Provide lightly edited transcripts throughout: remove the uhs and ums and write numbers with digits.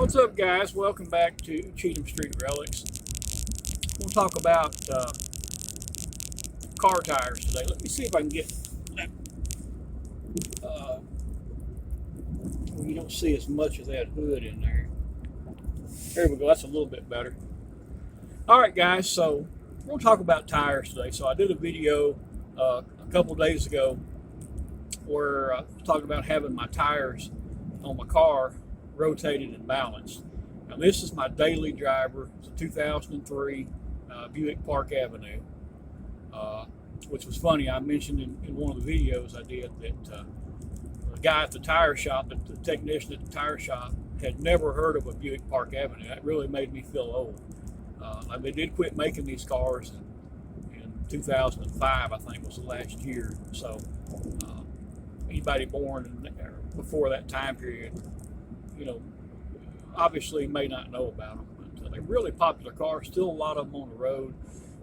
What's up, guys? Welcome back to Cheatham Street Relics. We'll talk about car tires today. Let me see if I can get that. You don't see as much of that hood in there. There we go. That's a little bit better. All right, guys. So we'll talk about tires today. So I did a video a couple days ago where I was talking about having my tires on my car rotated and balanced. Now this is my daily driver. It's a 2003 Buick Park Avenue, which was funny. I mentioned in one of the videos I did that the guy at the tire shop, the technician at the tire shop, had never heard of a Buick Park Avenue. That really made me feel old. They did quit making these cars in 2005, I think was the last year. So anybody born before that time period, you know, obviously may not know about them, but they're really popular cars. Still a lot of them on the road.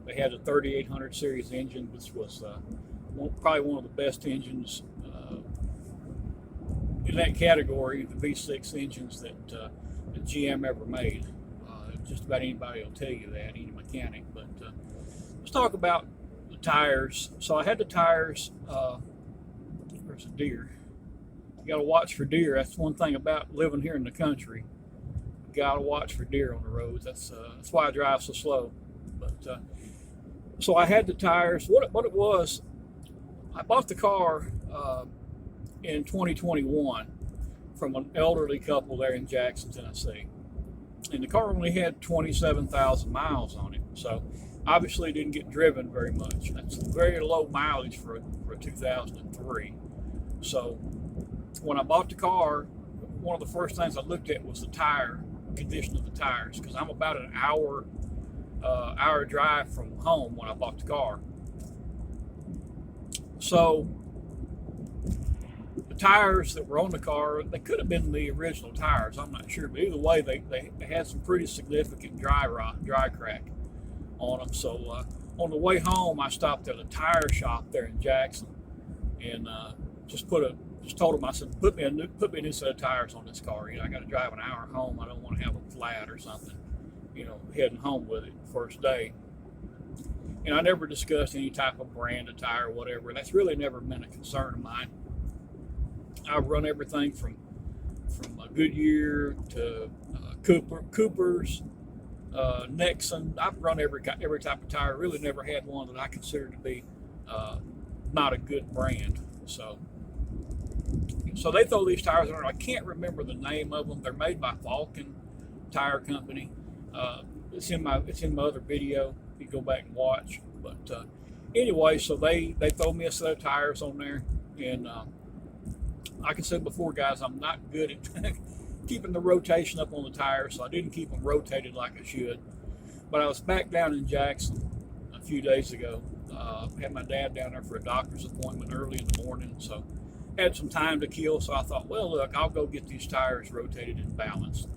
They had a 3800 series engine, which was probably one of the best engines in that category, the V6 engines that GM ever made. Just about anybody will tell you that, any mechanic. But let's talk about the tires. So I had the tires. There's a deer. You got to watch for deer. That's one thing about living here in the country. You got to watch for deer on the roads. That's why I drive so slow. But so I had the tires. What it was, I bought the car in 2021 from an elderly couple there in Jackson, Tennessee. And the car only had 27,000 miles on it. So obviously it didn't get driven very much. That's very low mileage for a 2003. So when I bought the car, one of the first things I looked at was the tire condition of the tires, because I'm about an hour drive from home when I bought the car. So the tires that were on the car, they could have been the original tires, I'm not sure, but either way they had some pretty significant dry crack on them. So on the way home I stopped at a tire shop there in Jackson and just told them, I said, put me a new set of tires on this car. You know, I got to drive an hour home. I don't want to have them flat or something, you know, heading home with it the first day. And I never discussed any type of brand of tire or whatever. That's really never been a concern of mine. I've run everything from Goodyear to Cooper's, Nexon. I've run every type of tire. Really never had one that I consider to be not a good brand. So they throw these tires on. I can't remember the name of them. They're made by Vulcan Tire Company. It's in my other video. You go back and watch. But anyway, so they throw me a set of tires on there, and like I said before, guys, I'm not good at keeping the rotation up on the tires, so I didn't keep them rotated like I should. But I was back down in Jackson a few days ago. Had my dad down there for a doctor's appointment early in the morning, so had some time to kill. So I thought, well, look, I'll go get these tires rotated and balanced.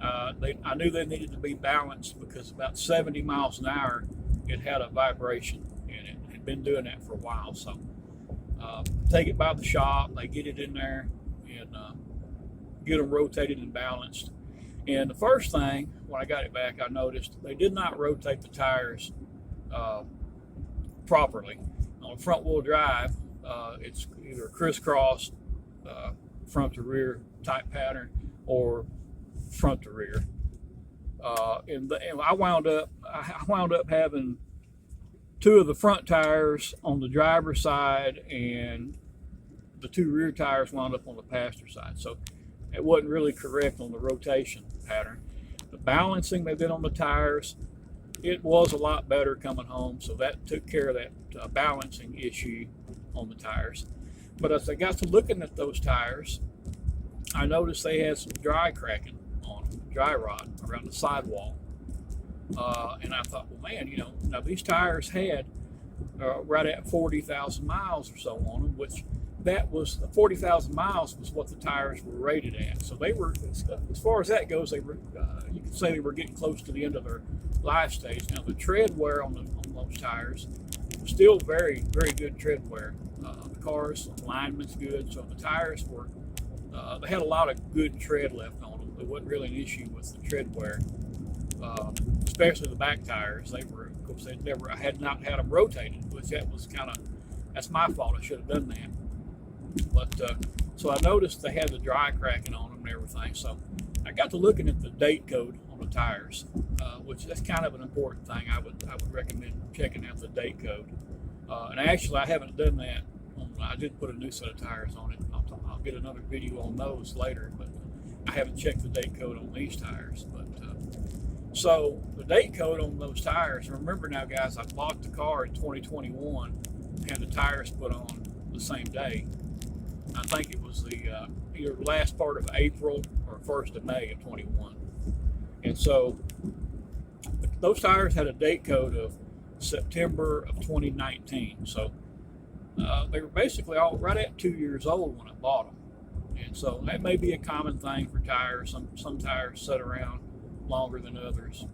I knew they needed to be balanced because about 70 miles an hour it had a vibration, and it had been doing that for a while. So take it by the shop, they get it in there and get them rotated and balanced. And the first thing when I got it back, I noticed they did not rotate the tires properly. On front wheel drive, it's either crisscross front to rear type pattern or front to rear. And I wound up having two of the front tires on the driver's side, and the two rear tires wound up on the passenger side. So it wasn't really correct on the rotation pattern. The balancing they did on the tires, it was a lot better coming home. So that took care of that balancing issue on the tires. But as I got to looking at those tires, I noticed they had some dry cracking on them, dry rot around the sidewall. And I thought, well, man, you know, now these tires had right at 40,000 miles or so on them, which that was 40,000 miles was what the tires were rated at. So they were, as far as that goes, they were, you could say they were getting close to the end of their life stage. Now the tread wear on those tires was still very, very good tread wear. The car's alignment's good, so the tires were, they had a lot of good tread left on them. there wasn't really an issue with the tread wear, especially the back tires. They were, of course, I had not had them rotated, which that's my fault. I should have done that. But so I noticed they had the dry cracking on them and everything. So I got to looking at the date code on the tires, which that's kind of an important thing. I would recommend checking out the date code. And actually, I haven't done that. I did put a new set of tires on it. I'll get another video on those later, but I haven't checked the date code on these tires. But so the date code on those tires. Remember now, guys, I bought the car in 2021, had the tires put on the same day. I think it was the either last part of April or 1st of May of 21. And so those tires had a date code of September of 2019. So they were basically all right at 2 years old when I bought them. And so that may be a common thing for tires. Some tires sit around longer than others.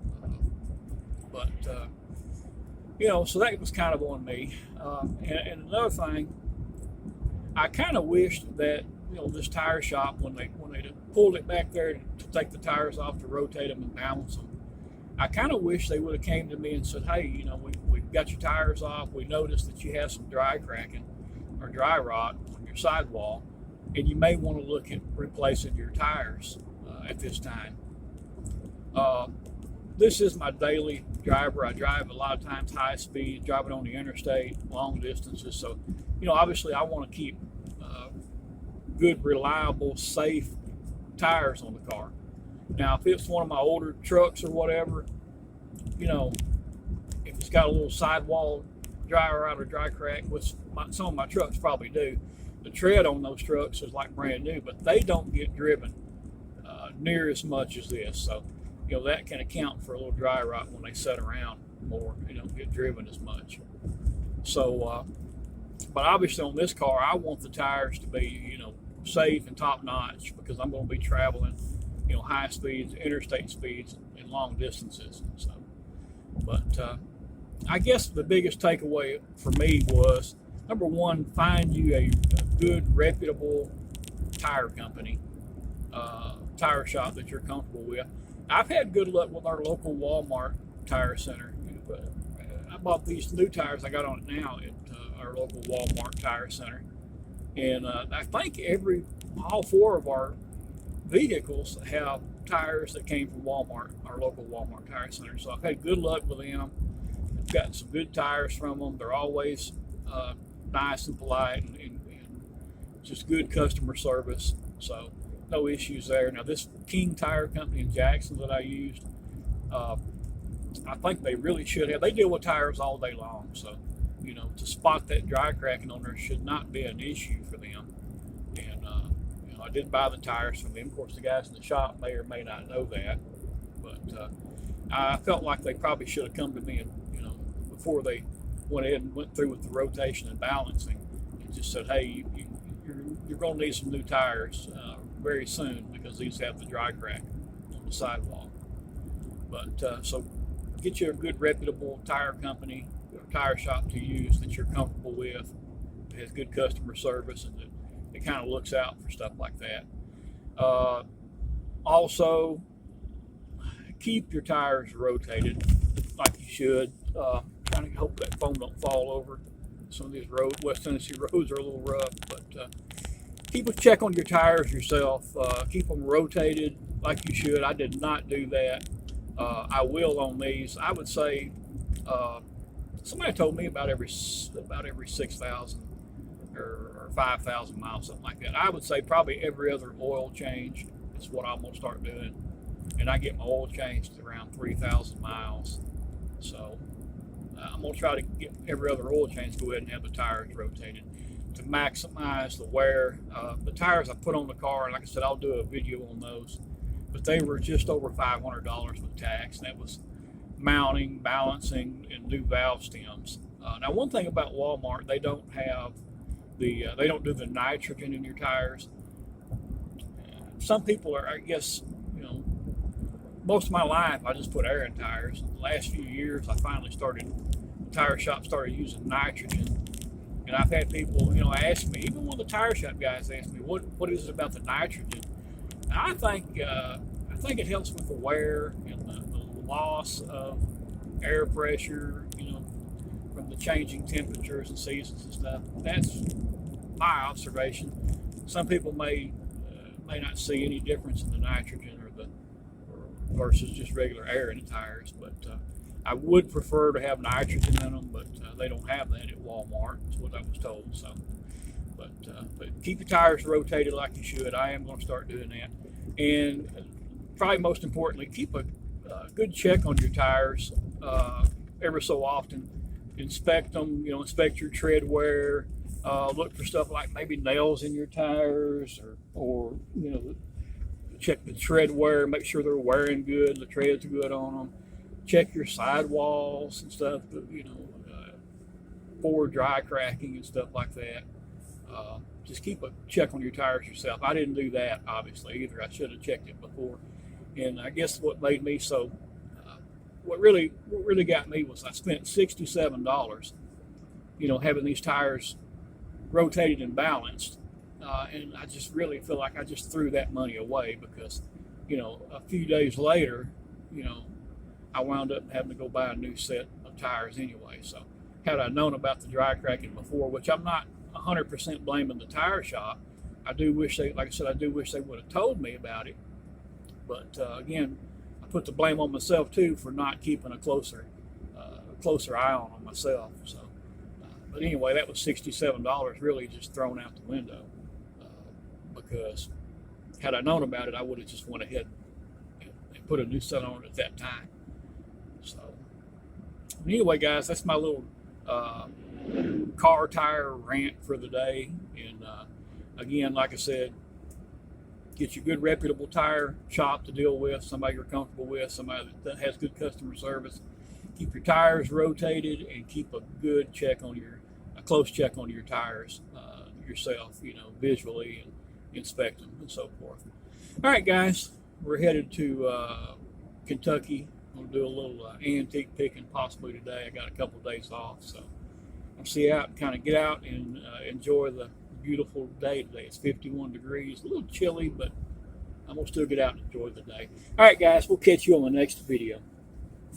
But so that was kind of on me. And another thing, I kind of wished that this tire shop, when they pulled it back there to take the tires off to rotate them and balance them, I kind of wish they would have came to me and said, hey, we've got your tires off. We noticed that you have some dry cracking or dry rot on your sidewall, and you may want to look at replacing your tires at this time. This is my daily driver. I drive a lot of times high speed, driving on the interstate, long distances. So, obviously I want to keep good, reliable, safe tires on the car. Now, if it's one of my older trucks or whatever, if it's got a little sidewall dry rot or dry crack, which some of my trucks probably do, the tread on those trucks is like brand new, but they don't get driven near as much as this. So, that can account for a little dry rot when they sit around more. They don't get driven as much. So, but obviously on this car, I want the tires to be, safe and top notch, because I'm going to be traveling, high speeds, interstate speeds, and long distances. So, but I guess the biggest takeaway for me was, number one, find you a good, reputable tire company, tire shop that you're comfortable with. I've had good luck with our local Walmart tire center. I bought these new tires I got on it now at our local Walmart tire center, and I think all four of our vehicles have tires that came from Walmart, our local Walmart tire center. So I've had good luck with them. I've gotten some good tires from them. They're always nice and polite and just good customer service. So no issues there. Now, this King Tire Company in Jackson that I used, I think they really should have. They deal with tires all day long. So, to spot that dry cracking on there should not be an issue for them. And, I did buy the tires from them. Of course, the guys in the shop may or may not know that. But I felt like they probably should have come to me and, before they went ahead and went through with the rotation and balancing, and just said, hey, you're going to need some new tires very soon, because these have the dry crack on the sidewall. But so get you a good, reputable tire company or tire shop to use that you're comfortable with, that has good customer service, and that it kind of looks out for stuff like that. Also, keep your tires rotated like you should. Kind of hope that foam don't fall over. Some of these West Tennessee roads are a little rough, but keep a check on your tires yourself. Keep them rotated like you should. I did not do that. I will on these. I would say somebody told me about every 6,000 or 5,000 miles, something like that. I would say probably every other oil change is what I'm gonna start doing, and I get my oil changed around 3,000 miles. So I'm gonna try to get every other oil change, go ahead and have the tires rotated to maximize the wear. The tires I put on the car, and like I said, I'll do a video on those, but they were just over $500 with tax, and that was mounting, balancing, and new valve stems. Now, one thing about Walmart, they don't have they don't do the nitrogen in your tires. Some people are, I guess, most of my life I just put air in tires. In the last few years, the tire shop started using nitrogen. And I've had people, ask me, even one of the tire shop guys asked me, what is it about the nitrogen? And I think think it helps with the wear and the loss of air pressure, from the changing temperatures and seasons and stuff. That's my observation. Some people may not see any difference in the nitrogen versus just regular air in the tires, but I would prefer to have nitrogen in them, but they don't have that at Walmart. That's what I was told. So, but keep your tires rotated like you should. I am going to start doing that, and probably most importantly, keep a good check on your tires every so often. Inspect them. Inspect your tread wear. Look for stuff like maybe nails in your tires, or check the tread wear. Make sure they're wearing good. The tread's good on them. Check your sidewalls and stuff. For dry cracking and stuff like that. Just keep a check on your tires yourself. I didn't do that obviously either. I should have checked it before. And I guess what made me so. What really got me was I spent $67, having these tires rotated and balanced, and I just really feel like I just threw that money away because, a few days later, I wound up having to go buy a new set of tires anyway. So had I known about the dry cracking before, which I'm not 100% blaming the tire shop, I do wish they would have told me about it. But again, I put the blame on myself too for not keeping a closer eye on them myself. So, but anyway, that was $67 really just thrown out the window because had I known about it, I would have just went ahead and put a new set on it at that time. So, anyway, guys, that's my little car tire rant for the day. And again, like I said, get you a good reputable tire shop to deal with, somebody you're comfortable with, somebody that has good customer service. Keep your tires rotated and keep a close check on your tires yourself, visually, and inspect them and so forth. All right, guys, we're headed to Kentucky. We'll do a little antique picking possibly today. I got a couple of days off, so I'll see you out and kind of get out and enjoy the beautiful day today. It's 51 degrees, a little chilly, but I'm going to still get out and enjoy the day. All right, guys, we'll catch you on the next video.